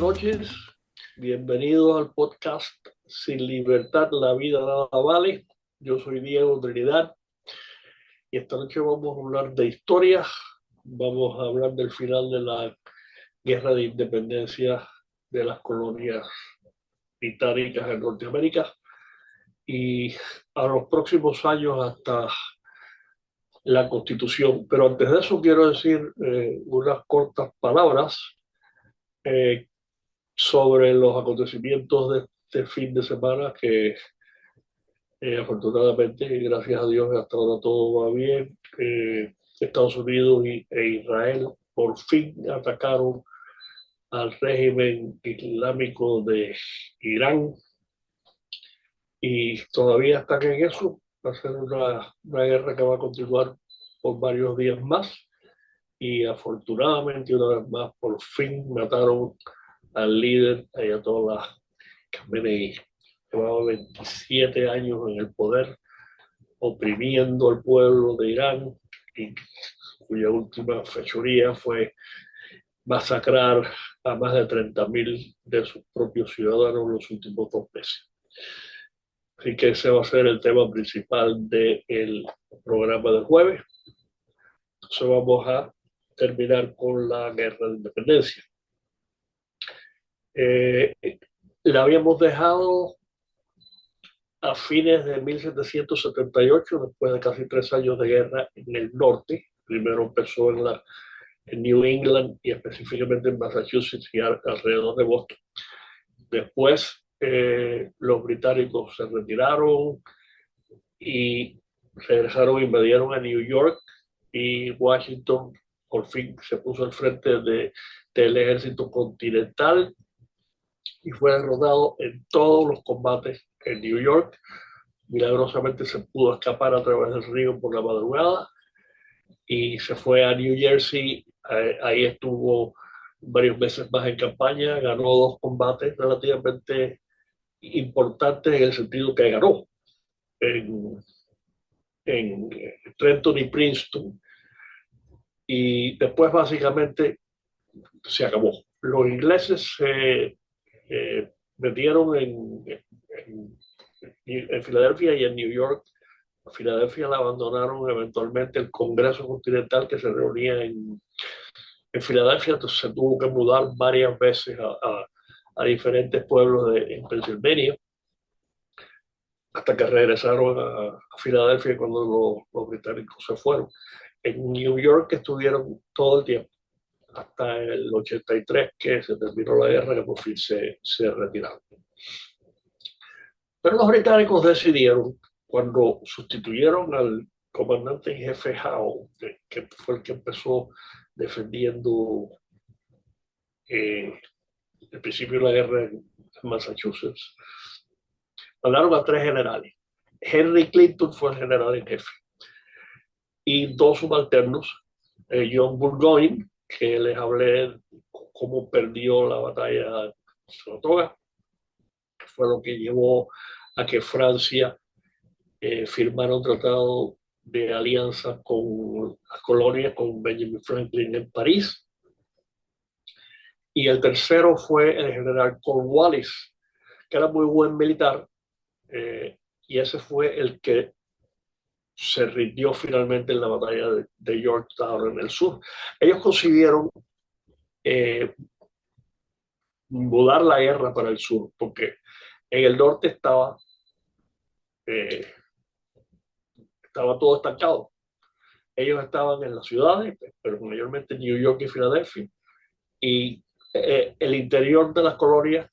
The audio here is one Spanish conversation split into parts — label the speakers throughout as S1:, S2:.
S1: noches, bienvenidos al podcast Sin Libertad la vida nada vale. Yo soy Diego Trinidad y esta noche vamos a hablar de historia, vamos a hablar del final de la guerra de independencia de las colonias británicas en Norteamérica y a los próximos años hasta la Constitución. Pero antes de eso quiero decir unas cortas palabras eh, sobre los acontecimientos de este fin de semana que afortunadamente, gracias a Dios, hasta ahora todo va bien. Estados Unidos e Israel por fin atacaron al régimen islámico de Irán y todavía están en eso. Va a ser una guerra que va a continuar por varios días más y afortunadamente una vez más por fin mataron al líder Ayatollah Khamenei. Llevaba 27 años en el poder, oprimiendo al pueblo de Irán, y cuya última fechoría fue masacrar a más de 30.000 de sus propios ciudadanos los últimos 2 meses. Así que ese va a ser el tema principal del programa del jueves. Entonces vamos a terminar con la guerra de independencia. La habíamos dejado a fines de 1778, después de casi 3 años de guerra en el norte. Primero empezó en New England y específicamente en Massachusetts y alrededor de Boston. Después los británicos se retiraron y regresaron, invadieron a New York y Washington por fin se puso al frente del ejército continental y fue derrotado en todos los combates en New York. Milagrosamente se pudo escapar a través del río por la madrugada y se fue a New Jersey. Ahí estuvo varios meses más en campaña, ganó 2 combates relativamente importantes en el sentido que ganó en, en Trenton y Princeton, y después básicamente se acabó. Los ingleses se metieron en Filadelfia y en New York. A Filadelfia la abandonaron eventualmente el Congreso Continental que se reunía en Filadelfia, entonces se tuvo que mudar varias veces a diferentes pueblos en Pensilvania, hasta que regresaron a Filadelfia cuando los británicos se fueron. En New York estuvieron todo el tiempo, hasta el 83 que se terminó la guerra, que por fin se retiraron. Pero los británicos decidieron, cuando sustituyeron al comandante en jefe Howe, que fue el que empezó defendiendo el principio de la guerra en Massachusetts, hablaron a 3 generales. Henry Clinton fue el general en jefe y 2 subalternos, John Burgoyne, que les hablé cómo perdió la batalla de Saratoga, que fue lo que llevó a que Francia firmara un tratado de alianza con las colonias, con Benjamin Franklin en París. Y el tercero fue el general Cornwallis, que era muy buen militar, y ese fue el que se rindió finalmente en la batalla de Yorktown en el sur. Ellos consiguieron mudar la guerra para el sur, porque en el norte estaba todo estancado. Ellos estaban en las ciudades, pero mayormente en New York y Filadelfia, y el interior de las colonias,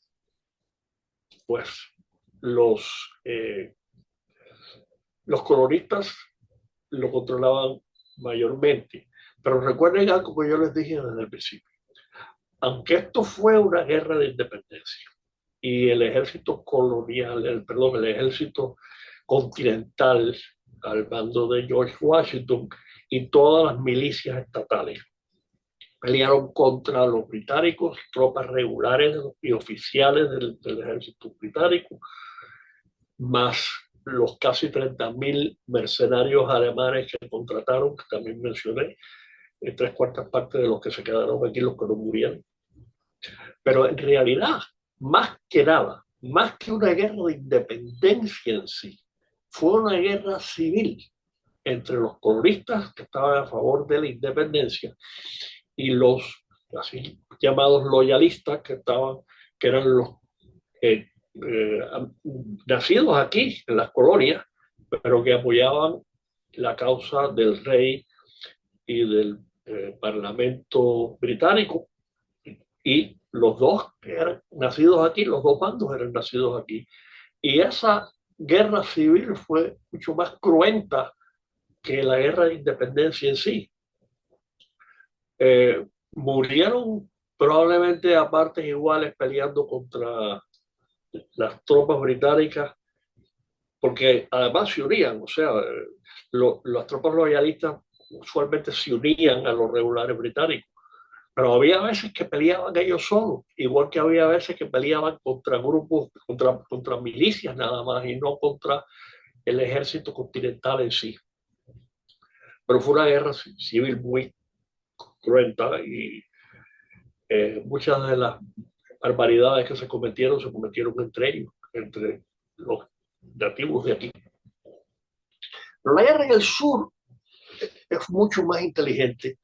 S1: pues los colonistas lo controlaban mayormente. Pero recuerden algo que yo les dije desde el principio. Aunque esto fue una guerra de independencia y el ejército colonial, el ejército continental al mando de George Washington y todas las milicias estatales pelearon contra los británicos, tropas regulares y oficiales del ejército británico, más los casi 30.000 mercenarios alemanes que contrataron, que también mencioné, 3/4 partes de los que se quedaron aquí, los que no murieron. Pero en realidad, más que nada, más que una guerra de independencia en sí, fue una guerra civil entre los colonistas que estaban a favor de la independencia y los así llamados loyalistas que eran los eh, eh, nacidos aquí en las colonias, pero que apoyaban la causa del rey y del Parlamento británico. Y los dos eran nacidos aquí, los dos bandos eran nacidos aquí. Y esa guerra civil fue mucho más cruenta que la guerra de independencia en sí. Murieron probablemente a partes iguales peleando contra las tropas británicas, porque además se unían, o sea, las tropas loyalistas usualmente se unían a los regulares británicos, pero había veces que peleaban ellos solos, igual que había veces que peleaban contra grupos, contra milicias nada más, y no contra el ejército continental en sí. Pero fue una guerra civil muy cruenta y muchas de las barbaridades que se cometieron entre ellos, entre los nativos de aquí. Pero la guerra en el sur es mucho más inteligente.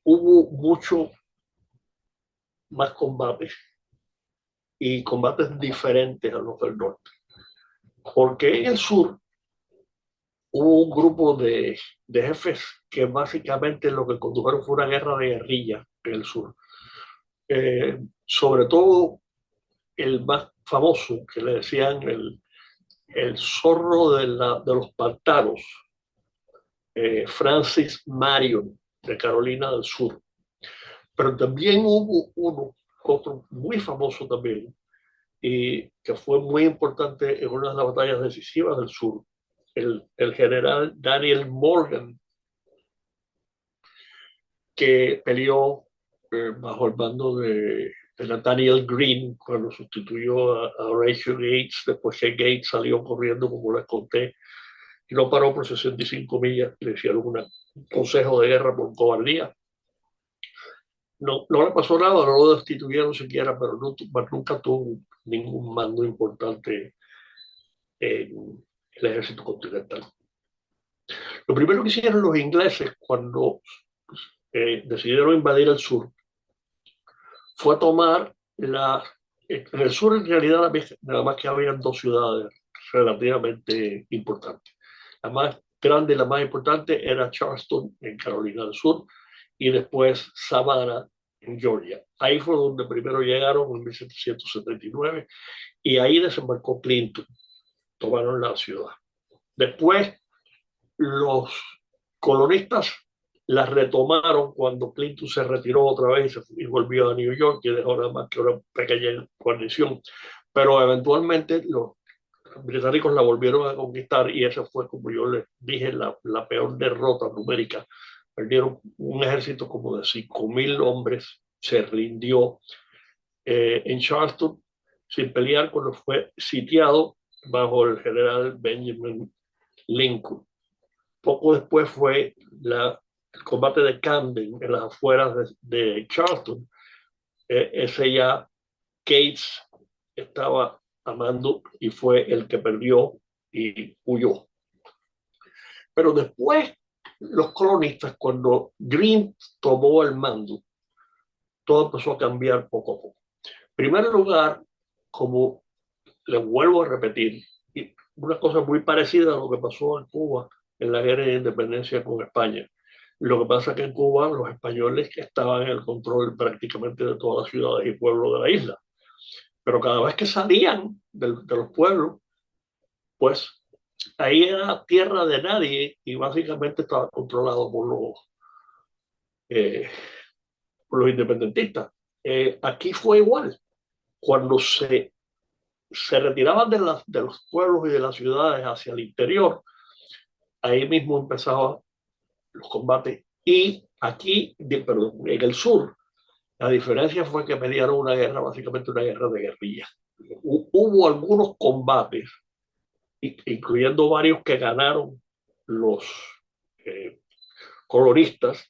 S1: Hubo mucho más combates y combates diferentes a los del norte. Porque en el sur hubo un grupo de jefes que básicamente lo que condujeron fue una guerra de guerrilla en el sur. Sobre todo el más famoso, que le decían el zorro de los pantanos, Francis Marion, de Carolina del Sur. Pero también hubo otro muy famoso también, y que fue muy importante en una de las batallas decisivas del sur, el general Daniel Morgan, que peleó bajo el mando de Nathaniel Greene cuando sustituyó a Horatio Gates, después que Gates salió corriendo, como les conté, y no paró por 65 millas, le hicieron un consejo de guerra por cobardía. No, no le pasó nada, no lo destituyeron siquiera, pero nunca tuvo ningún mando importante en el ejército continental. Lo primero que hicieron los ingleses cuando decidieron invadir el sur fue tomar en el sur en realidad nada más que habían dos ciudades relativamente importantes. La más grande y la más importante era Charleston en Carolina del Sur y después Savannah en Georgia. Ahí fue donde primero llegaron en 1779 y ahí desembarcó Clinton, tomaron la ciudad. Después los colonistas las retomaron cuando Clinton se retiró otra vez y volvió a New York y dejó nada más que una pequeña guarnición. Pero eventualmente los británicos la volvieron a conquistar y esa fue, como yo les dije, la peor derrota numérica. Perdieron un ejército como de 5.000 hombres, se rindió en Charleston sin pelear cuando fue sitiado bajo el general Benjamin Lincoln. Poco después fue el combate de Camden en las afueras de Charleston. Ese ya Gates estaba a mando y fue el que perdió y huyó. Pero después los colonistas, cuando Greene tomó el mando, todo empezó a cambiar poco a poco. En primer lugar, como les vuelvo a repetir, una cosa muy parecida a lo que pasó en Cuba en la guerra de independencia con España. Lo que pasa es que en Cuba los españoles estaban en el control prácticamente de todas las ciudades y pueblos de la isla. Pero cada vez que salían de los pueblos, pues ahí era tierra de nadie y básicamente estaba controlado eh, por los independentistas. Aquí fue igual. Cuando se retiraban de los pueblos y de las ciudades hacia el interior, ahí mismo empezaban los combates. Y aquí, perdón, en el sur, la diferencia fue que pelearon una guerra, básicamente una guerra de guerrilla. Hubo algunos combates, incluyendo varios que ganaron los eh, colonistas,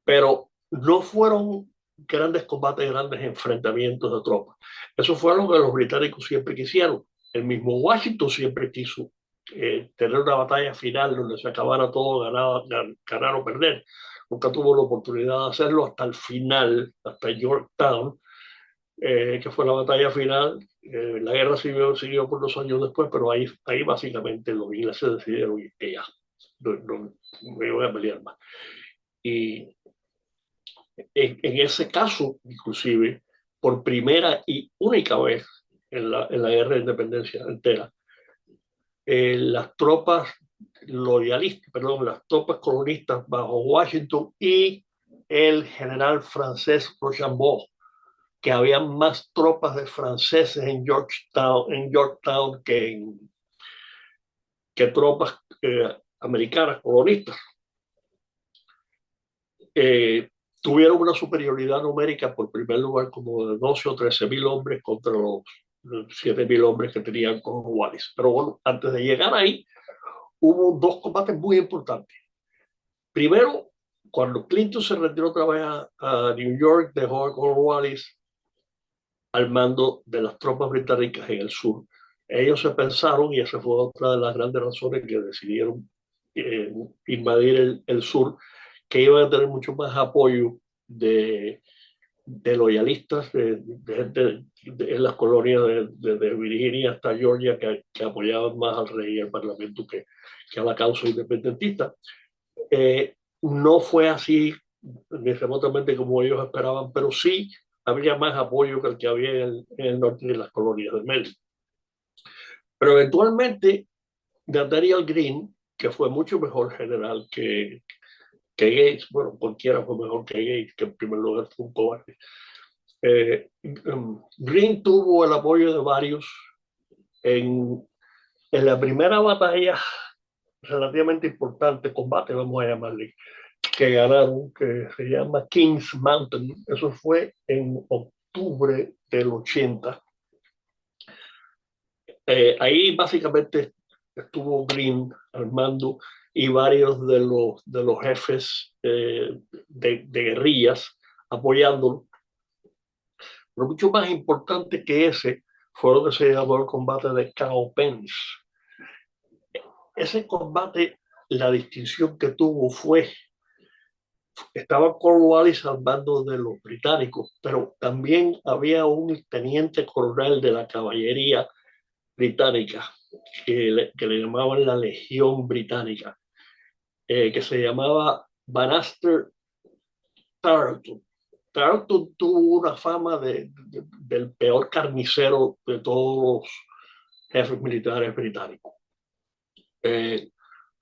S1: pero no fueron grandes combates, grandes enfrentamientos de tropas. Eso fue lo que los británicos siempre quisieron. El mismo Washington siempre quiso tener una batalla final donde se acabara todo, ganar o perder. Nunca tuvo la oportunidad de hacerlo hasta el final, hasta Yorktown, que fue la batalla final. La guerra siguió por 2 años después, pero ahí básicamente los ingleses decidieron que ya, no me voy a pelear más. Y en ese caso, inclusive, por primera y única vez en la guerra de independencia entera, las tropas loyalistas, perdón, las tropas colonistas bajo Washington y el general francés Rochambeau, que había más tropas de franceses en Yorktown que tropas americanas colonistas. Tuvieron una superioridad numérica por primer lugar como de 12 o 13 mil hombres contra los 7 mil hombres que tenían con Wallis. Pero bueno, antes de llegar ahí, hubo 2 combates muy importantes. Primero, cuando Clinton se retiró otra vez a New York, dejó a Cornwallis al mando de las tropas británicas en el sur. Ellos se pensaron, y esa fue otra de las grandes razones que decidieron invadir el sur, que iban a tener mucho más apoyo de loyalistas, de gente en las colonias de Virginia hasta Georgia que apoyaban más al rey y al parlamento que a la causa independentista. No fue así ni remotamente como ellos esperaban, pero sí había más apoyo que el que había en el norte de las colonias del medio. Pero eventualmente Nathaniel Greene, que fue mucho mejor general que Gates, bueno, cualquiera fue mejor que Gates, que en primer lugar fue un cobarde. Greene tuvo el apoyo de varios en la primera batalla relativamente importante, combate, vamos a llamarle, que ganaron, que se llama Kings Mountain. Eso fue en octubre del 80. Ahí básicamente estuvo Greene al mando y varios de los jefes de guerrillas apoyándolo. Pero mucho más importante que ese fue lo que se llamó el combate de Cowpens. Ese combate, la distinción que tuvo fue, estaba Cornwallis al mando de los británicos, pero también había un teniente coronel de la caballería británica que le llamaban la Legión Británica, que se llamaba Banastre Tarleton. Tarleton tuvo una fama del peor carnicero de todos los jefes militares británicos.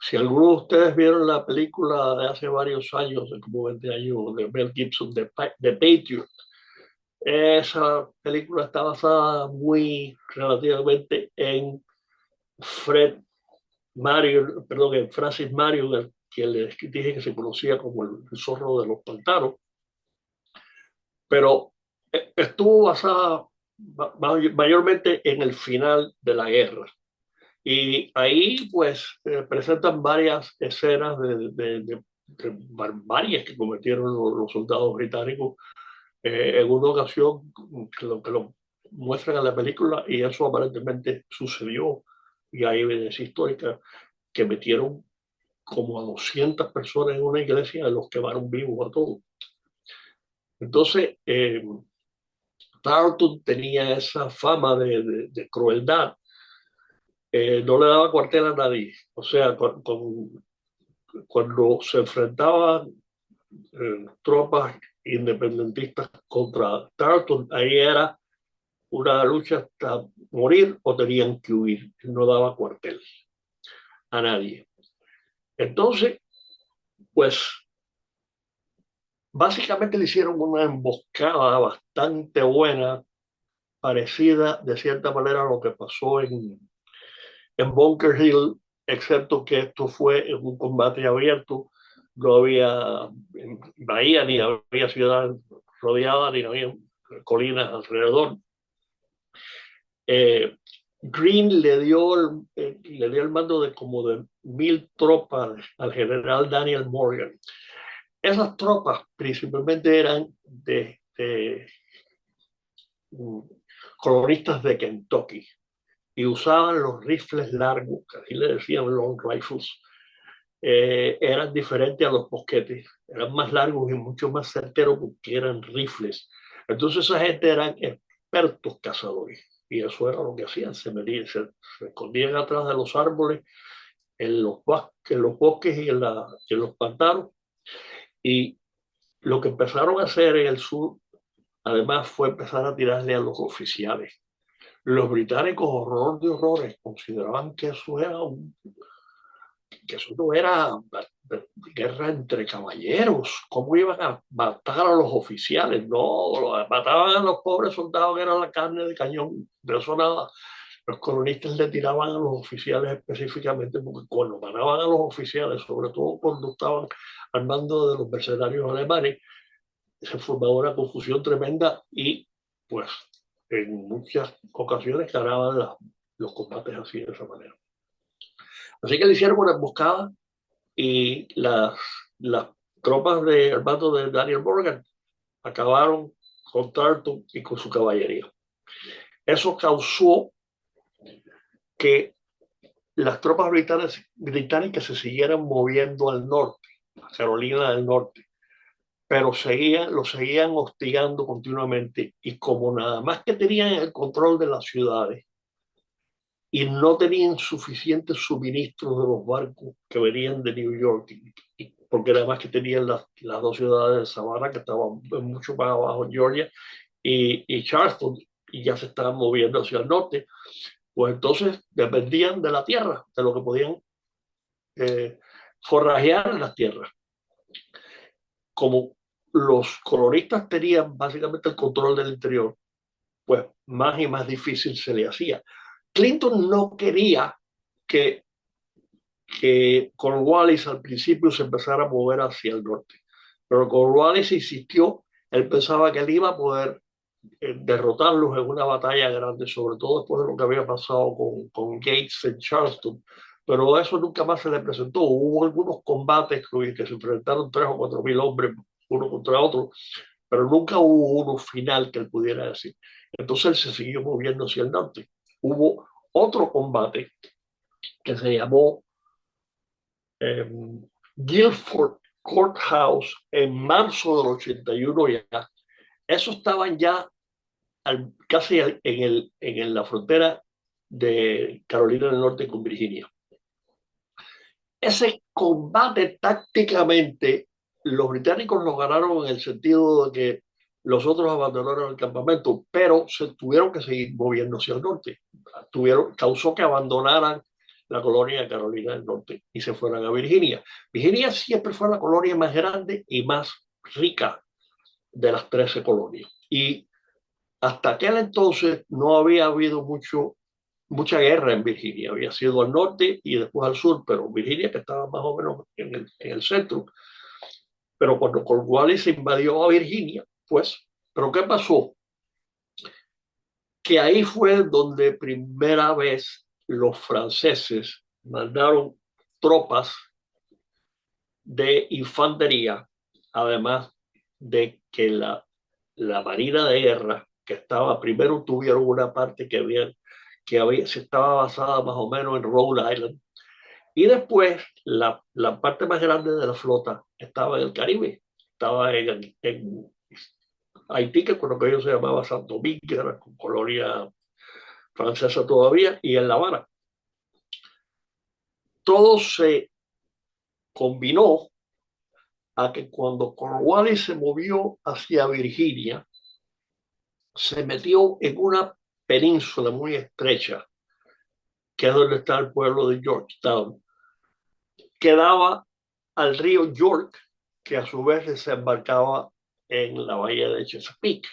S1: Si algunos de ustedes vieron la película de hace varios años, de como 20 años, de Mel Gibson, de Patriot, esa película está basada muy relativamente en Fred Marion, perdón, en Francis Marion, que les dije que se conocía como el zorro de los pantanos, pero estuvo basada mayormente en el final de la guerra. Y ahí pues presentan varias escenas de barbarias que cometieron los soldados británicos. En una ocasión que lo muestran en la película y eso aparentemente sucedió y hay evidencia histórica que metieron como a 200 personas en una iglesia y los quemaron vivos a todos. Entonces, Tarleton tenía esa fama de crueldad. No le daba cuartel a nadie. O sea, cuando se enfrentaban tropas independentistas contra Tarleton, ahí era una lucha hasta morir o tenían que huir. No daba cuartel a nadie. Entonces, pues básicamente le hicieron una emboscada bastante buena, parecida de cierta manera a lo que pasó en Bunker Hill, excepto que esto fue en un combate abierto, no había bahía, ni había ciudad rodeada, ni había colinas alrededor. Greene le dio el mando de como de 1,000 tropas al general Daniel Morgan. Esas tropas principalmente eran de eh, colonistas de Kentucky y usaban los rifles largos, que así le decían long rifles, eran diferentes a los mosquetes, eran más largos y mucho más certeros porque eran rifles. Entonces esa gente eran expertos cazadores y eso era lo que hacían, se escondían atrás de los árboles, en los bosques y en los pantanos. Y lo que empezaron a hacer en el sur, además, fue empezar a tirarle a los oficiales. Los británicos, horror de horrores, consideraban que eso no era guerra entre caballeros. ¿Cómo iban a matar a los oficiales? No, mataban a los pobres soldados que eran la carne de cañón. De eso nada. Los colonistas le tiraban a los oficiales específicamente porque cuando mataban a los oficiales, sobre todo cuando estaban al mando de los mercenarios alemanes, se formaba una confusión tremenda y pues en muchas ocasiones ganaban los combates así de esa manera. Así que le hicieron una emboscada y las tropas del bando de Daniel Morgan acabaron con Tarleton y con su caballería. Eso causó que las tropas británicas se siguieran moviendo al norte, a Carolina del Norte, pero lo seguían hostigando continuamente y como nada más que tenían el control de las ciudades y no tenían suficientes suministros de los barcos que venían de New York, porque además que tenían las dos ciudades de Savannah, que estaban mucho más abajo en Georgia, y Charleston, y ya se estaban moviendo hacia el norte, pues entonces dependían de la tierra, de lo que podían forrajear en las tierras. Como los colonistas tenían básicamente el control del interior, pues más y más difícil se le hacía. Clinton no quería que Cornwallis al principio se empezara a mover hacia el norte, pero Cornwallis insistió, él pensaba que él iba a poder derrotarlos en una batalla grande, sobre todo después de lo que había pasado con Gates en Charleston, pero eso nunca más se le presentó. Hubo algunos combates que se enfrentaron 3 o 4 mil hombres uno contra otro, pero nunca hubo uno final que él pudiera decir. Entonces él se siguió moviendo hacia el norte. Hubo otro combate que se llamó eh, Guilford Courthouse en marzo del 81 ya. Eso estaban ya casi en la frontera de Carolina del Norte con Virginia. Ese combate tácticamente los británicos lo ganaron en el sentido de que los otros abandonaron el campamento, pero se tuvieron que seguir moviendo hacia el norte. Causó que abandonaran la colonia de Carolina del Norte y se fueran a Virginia. Virginia siempre fue la colonia más grande y más rica de las 13 colonias. Y hasta aquel entonces no había habido mucha guerra en Virginia. Había sido al norte y después al sur, pero Virginia, que estaba más o menos en el centro. Pero cuando Cornwallis se invadió a Virginia, pues, ¿pero qué pasó? Que ahí fue donde primera vez los franceses mandaron tropas de infantería, además de que la marina de guerra que estaba, primero tuvieron una parte se estaba basada más o menos en Rhode Island, y después la parte más grande de la flota estaba en el Caribe, estaba en Haití, que con lo que ellos se llamaba Santo Domingo, que era colonia francesa todavía, y en La Habana. Todo se combinó a que cuando Cornwallis se movió hacia Virginia, se metió en una península muy estrecha, que es donde está el pueblo de Georgetown, que daba al río York, que a su vez desembarcaba en la bahía de Chesapeake.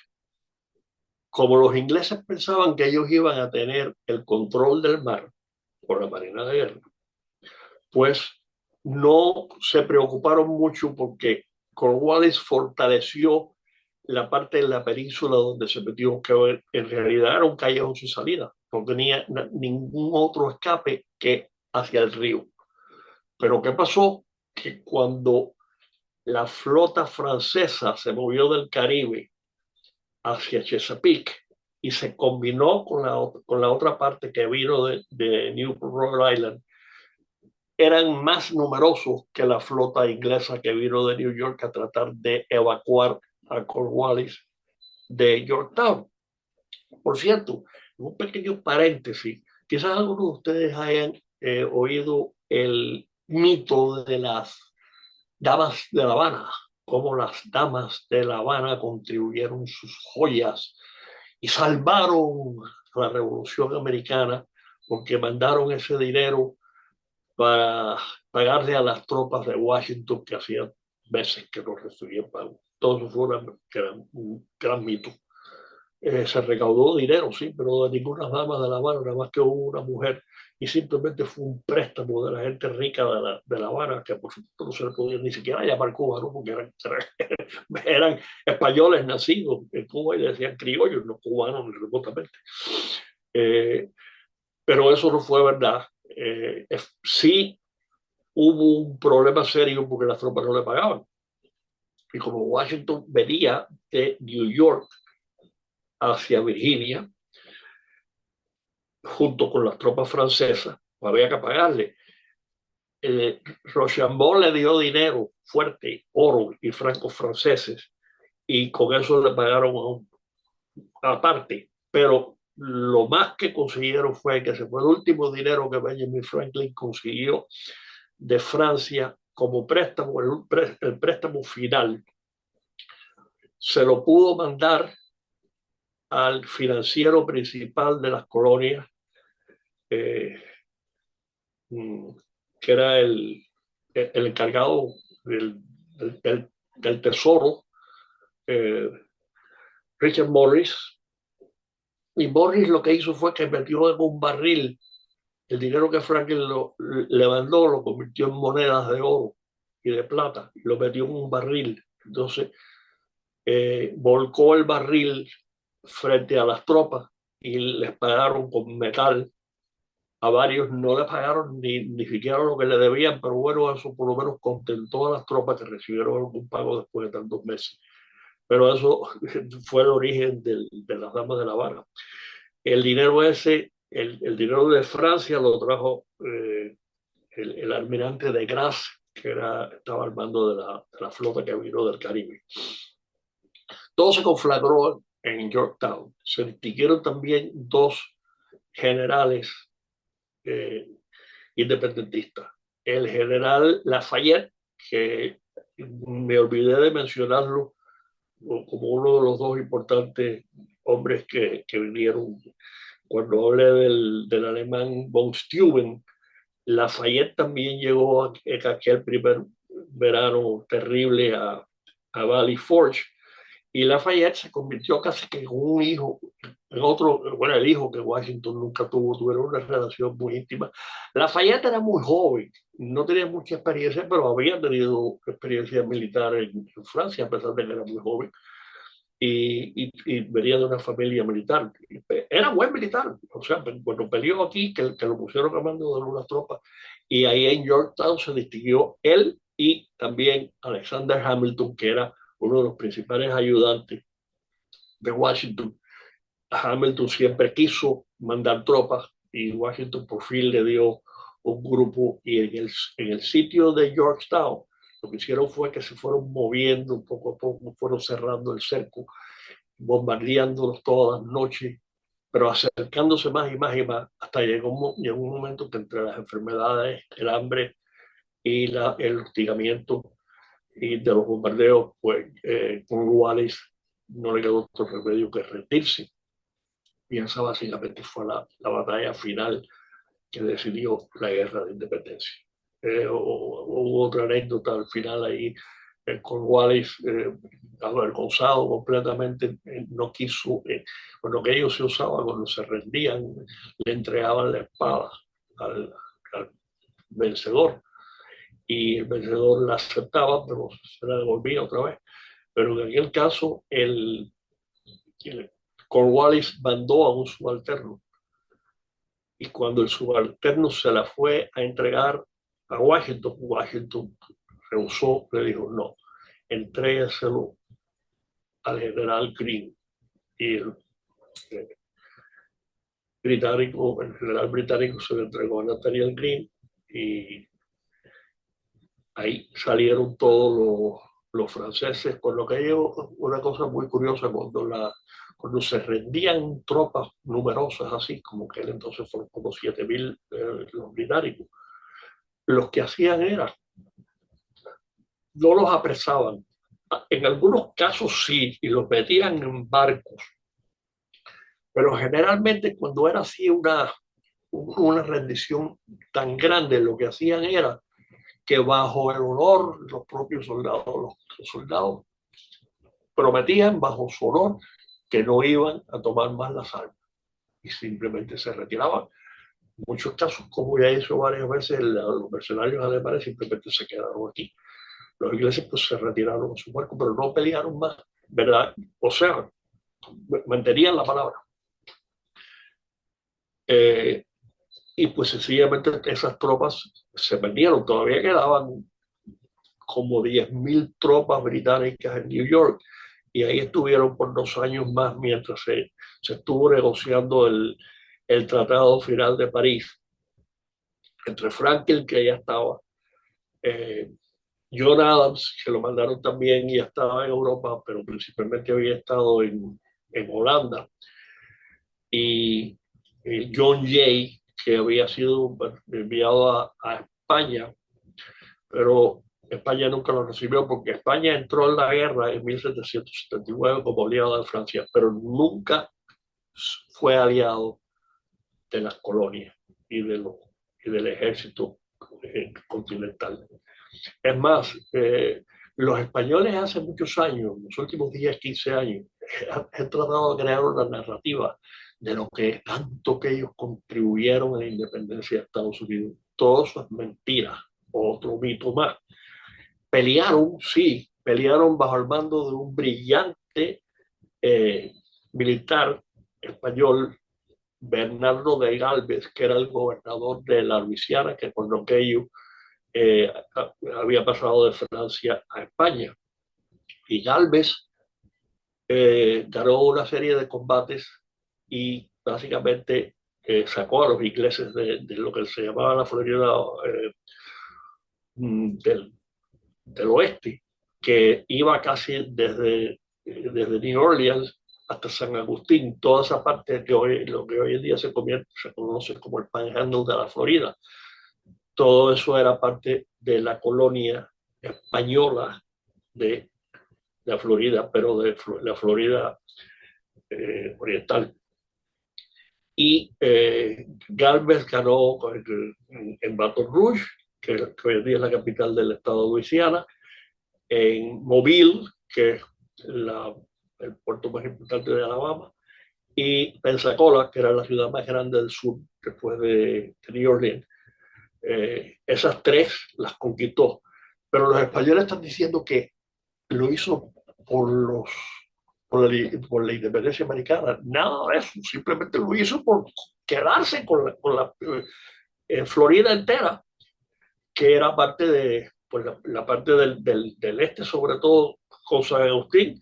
S1: Como los ingleses pensaban que ellos iban a tener el control del mar por la marina de guerra, pues no se preocuparon mucho porque Cornwallis fortaleció la parte de la península donde se metió, que en realidad era un callejón sin salida, no tenía ningún otro escape que hacia el río. Pero ¿qué pasó? Que cuando la flota francesa se movió del Caribe hacia Chesapeake y se combinó con la otra parte que vino de Newport, Rhode Island. Eran más numerosos que la flota inglesa que vino de New York a tratar de evacuar a Cornwallis de Yorktown. Por cierto, un pequeño paréntesis, quizás algunos de ustedes hayan oído el mito de las damas de La Habana, cómo las damas de La Habana contribuyeron sus joyas y salvaron la Revolución Americana porque mandaron ese dinero para pagarle a las tropas de Washington que hacían meses que no recibían pago. Todo eso fue un gran mito. Se recaudó dinero, sí, pero de ninguna dama de La Habana, nada más que hubo una mujer, y simplemente fue un préstamo de la gente rica de la Habana, que por supuesto no se le podía ni siquiera llamar cubano, porque eran españoles nacidos en Cuba y decían criollos, no cubanos ni remotamente. Eh, pero eso no fue verdad. Sí hubo un problema serio porque las tropas no le pagaban. Y como Washington venía de New York hacia Virginia, junto con las tropas francesas, había que pagarle. Rochambeau le dio dinero fuerte, oro y francos franceses, y con eso le pagaron aparte. Pero lo más que consiguieron fue que se fue el último dinero que Benjamin Franklin consiguió de Francia como préstamo, el préstamo final. Se lo pudo mandar al financiero principal de las colonias, eh, que era el encargado del tesoro, eh, Richard Morris. Y Morris lo que hizo fue que metió en un barril el dinero que Franklin le mandó, lo convirtió en monedas de oro y de plata, y lo metió en un barril. Entonces, volcó el barril frente a las tropas y les pagaron con metal. A varios no les pagaron ni siquiera lo que le debían, pero bueno, eso por lo menos contentó a las tropas que recibieron algún pago después de tantos meses. Pero eso fue el origen de las damas de La Habana. El dinero ese, el dinero de Francia lo trajo el almirante de Grasse, que estaba al mando de la flota que vino del Caribe. Todo se conflagró en Yorktown. Se distinguieron también dos generales eh, independentistas. El general Lafayette, que me olvidé de mencionarlo como uno de los dos importantes hombres que vinieron. Cuando hablé del alemán von Steuben, Lafayette también llegó aquel primer verano terrible a Valley Forge, y Lafayette se convirtió casi que en un hijo, en otro, bueno, el hijo que Washington nunca tuvo, tuvieron una relación muy íntima. Lafayette era muy joven, no tenía mucha experiencia, pero había tenido experiencia militar en Francia, a pesar de que era muy joven. Y venía de una familia militar. Era buen militar, o sea, cuando peleó aquí, que lo pusieron a mando de unas tropas, y ahí en Yorktown se distinguió él y también Alexander Hamilton, que era uno de los principales ayudantes de Washington. Hamilton siempre quiso mandar tropas y Washington por fin le dio un grupo, y en el sitio de Yorktown lo que hicieron fue que se fueron moviendo poco a poco, fueron cerrando el cerco, bombardeándolos todas las noches, pero acercándose más y más y más, hasta llegó un momento que entre las enfermedades, el hambre y el hostigamiento y de los bombardeos, pues Cornwallis no le quedó otro remedio que rendirse. Y esa básicamente fue la batalla final que decidió la guerra de independencia. Hubo otra anécdota al final ahí, Cornwallis, avergonzado completamente, no quiso, con lo que ellos se usaban cuando se rendían, le entregaban la espada al vencedor, y el vencedor la aceptaba, pero se la devolvía otra vez. Pero en aquel caso, Cornwallis mandó a un subalterno, y cuando el subalterno se la fue a entregar a Washington, Washington rehusó, le dijo no, entrégueselo al general Greene. y eh, el general británico se lo entregó a Nathaniel Greene y ahí salieron todos los franceses, con lo que hay una cosa muy curiosa cuando se rendían tropas numerosas así, como que entonces fueron como 7.000 los británicos, los que hacían era, no los apresaban, en algunos casos sí, y los metían en barcos, pero generalmente cuando era así una rendición tan grande, lo que hacían era que bajo el honor, los propios soldados, los soldados prometían bajo su honor que no iban a tomar más las armas y simplemente se retiraban. En muchos casos, como ya hizo varias veces, los mercenarios alemanes simplemente se quedaron aquí. Los ingleses pues se retiraron a su barco, pero no pelearon más, ¿verdad? O sea, mantenían la palabra. Y pues sencillamente esas tropas se perdieron. Todavía quedaban como 10.000 tropas británicas en New York y ahí estuvieron por 2 años más mientras se estuvo negociando el Tratado Final de París entre Franklin, que ya estaba, eh, John Adams, que lo mandaron también y estaba en Europa, pero principalmente había estado en Holanda, y John Jay, que había sido enviado a España, pero España nunca lo recibió porque España entró en la guerra en 1779 como aliado de Francia, pero nunca fue aliado de las colonias y, y del ejército continental. Es más, los españoles hace muchos años, los últimos 10, 15 años, han tratado de crear una narrativa de lo que tanto que ellos contribuyeron a la independencia de Estados Unidos. Todo eso es mentira, otro mito más. Pelearon, sí, pelearon bajo el mando de un brillante militar español, Bernardo de Galvez, que era el gobernador de la Luisiana, que por lo que ellos había pasado de Francia a España. Y Galvez ganó una serie de combates y básicamente sacó a los ingleses de lo que se llamaba la Florida del, del oeste, que iba casi desde New Orleans hasta San Agustín, toda esa parte que lo que hoy en día se conoce como el Panhandle de la Florida. Todo eso era parte de la colonia española de la Florida, pero de la Florida oriental. Y Galvez ganó en Baton Rouge, que hoy en día es la capital del estado de Luisiana, en Mobile, que es el puerto más importante de Alabama, y Pensacola, que era la ciudad más grande del sur después de New Orleans. Esas tres las conquistó, pero los españoles están diciendo que lo hizo por por la independencia americana. Nada de eso, simplemente lo hizo por quedarse con la Florida entera, que era parte de pues, la parte del este, sobre todo con San Agustín,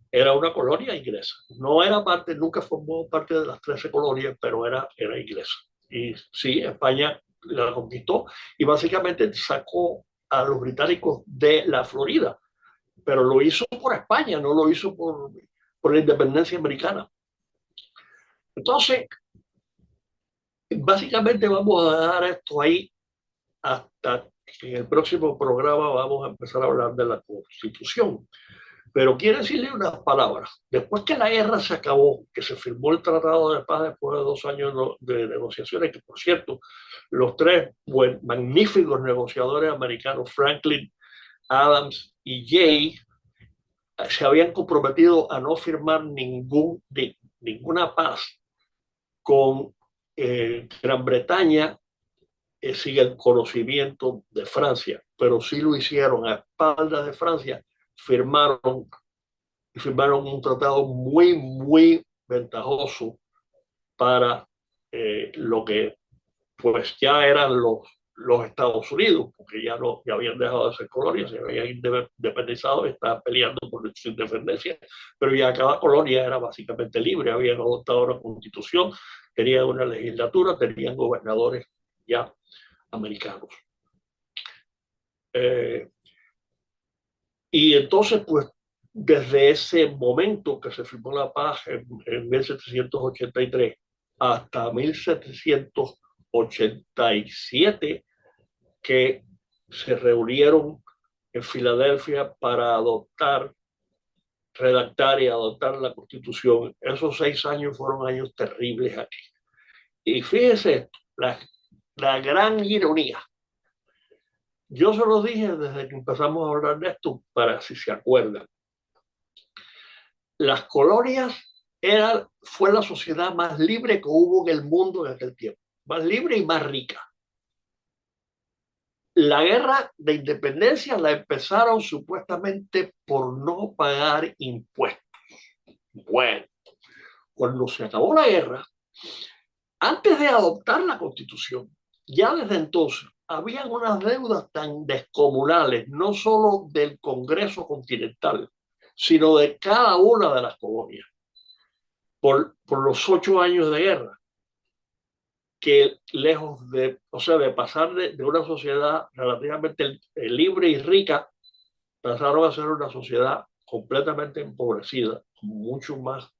S1: era una colonia inglesa. No era parte, nunca formó parte de las 13 colonias, pero era inglesa. Y sí, España la conquistó y básicamente sacó a los británicos de la Florida, pero lo hizo por España, no lo hizo por la independencia americana. Entonces, básicamente vamos a dejar esto ahí hasta que en el próximo programa vamos a empezar a hablar de la Constitución. Pero quiero decirle unas palabras. Después que la guerra se acabó, que se firmó el Tratado de Paz después de 2 años de negociaciones, que por cierto, los tres magníficos negociadores americanos, Franklin, Adams y Jay, se habían comprometido a no firmar ninguna paz con Gran Bretaña sin el conocimiento de Francia, pero sí lo hicieron a espaldas de Francia, firmaron un tratado muy, muy ventajoso para lo que pues ya eran los Estados Unidos, porque ya habían dejado de ser colonias, se habían independizado y estaban peleando por su independencia, pero ya cada colonia era básicamente libre, habían adoptado una constitución, tenían una legislatura, tenían gobernadores ya americanos. Y entonces, pues, desde ese momento que se firmó la paz en 1783 hasta 1787, que se reunieron en Filadelfia para redactar y adoptar la Constitución. Esos 6 años fueron años terribles aquí. Y fíjese esto, la gran ironía. Yo se lo dije desde que empezamos a hablar de esto, para si se acuerdan. Las colonias fue la sociedad más libre que hubo en el mundo en aquel tiempo, más libre y más rica. La guerra de independencia la empezaron supuestamente por no pagar impuestos. Bueno, cuando se acabó la guerra, antes de adoptar la Constitución, ya desde entonces habían unas deudas tan descomunales, no solo del Congreso Continental, sino de cada una de las colonias, por los 8 años de guerra, que lejos de pasar de una sociedad relativamente libre y rica, pasaron a ser una sociedad completamente empobrecida, con mucho más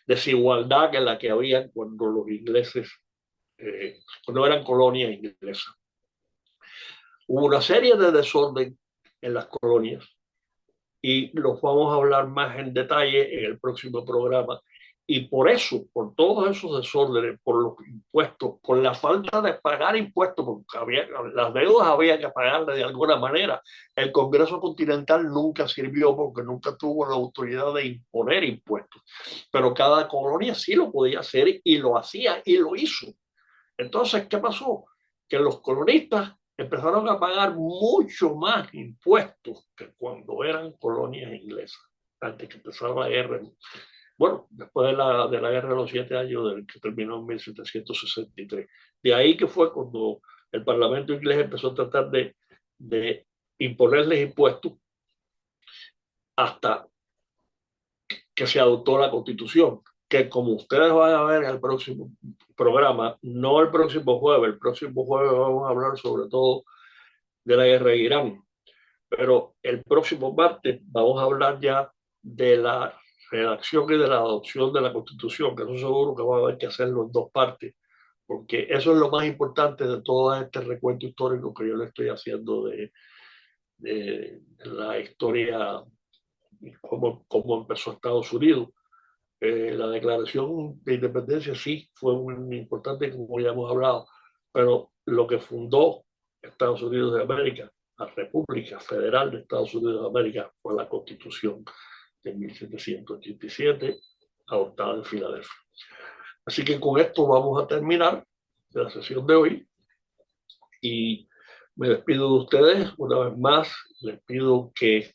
S1: desigualdad que la que había cuando los ingleses, cuando eran colonias inglesas. Hubo una serie de desorden en las colonias y los vamos a hablar más en detalle en el próximo programa. Y por eso, por todos esos desórdenes, por los impuestos, por la falta de pagar impuestos, porque las deudas había que pagarlas de alguna manera. El Congreso Continental nunca sirvió porque nunca tuvo la autoridad de imponer impuestos. Pero cada colonia sí lo podía hacer y lo hacía y lo hizo. Entonces, ¿qué pasó? Que los colonistas empezaron a pagar mucho más impuestos que cuando eran colonias inglesas, antes que empezara la guerra. Bueno, después de la guerra de los 7 años, que terminó en 1763. De ahí que fue cuando el Parlamento inglés empezó a tratar de imponerles impuestos hasta que se adoptó la Constitución, que como ustedes van a ver en el próximo programa, no el próximo jueves vamos a hablar sobre todo de la guerra de Irán, pero el próximo martes vamos a hablar ya de la redacción y de la adopción de la Constitución, que eso seguro que va a haber que hacerlo en 2 partes, porque eso es lo más importante de todo este recuento histórico que yo le estoy haciendo de la historia, cómo empezó Estados Unidos. La declaración de independencia sí fue muy importante, como ya hemos hablado, pero lo que fundó Estados Unidos de América, la República Federal de Estados Unidos de América, fue la Constitución de 1787, adoptada en Filadelfia. Así que con esto vamos a terminar la sesión de hoy y me despido de ustedes una vez más. Les pido que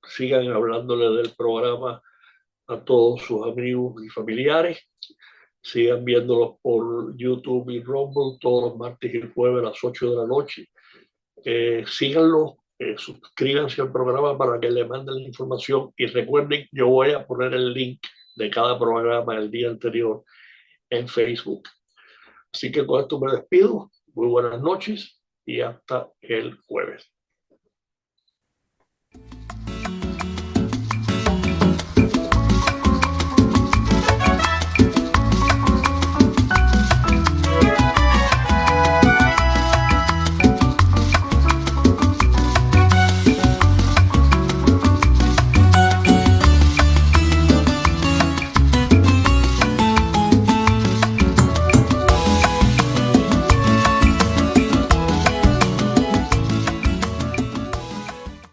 S1: sigan hablándole del programa a todos sus amigos y familiares. Sigan viéndolos por YouTube y Rumble todos los martes y jueves a las 8 de la noche. Síganlo, suscríbanse al programa para que le manden la información y recuerden, yo voy a poner el link de cada programa el día anterior en Facebook. Así que con esto me despido. Muy buenas noches y hasta el jueves.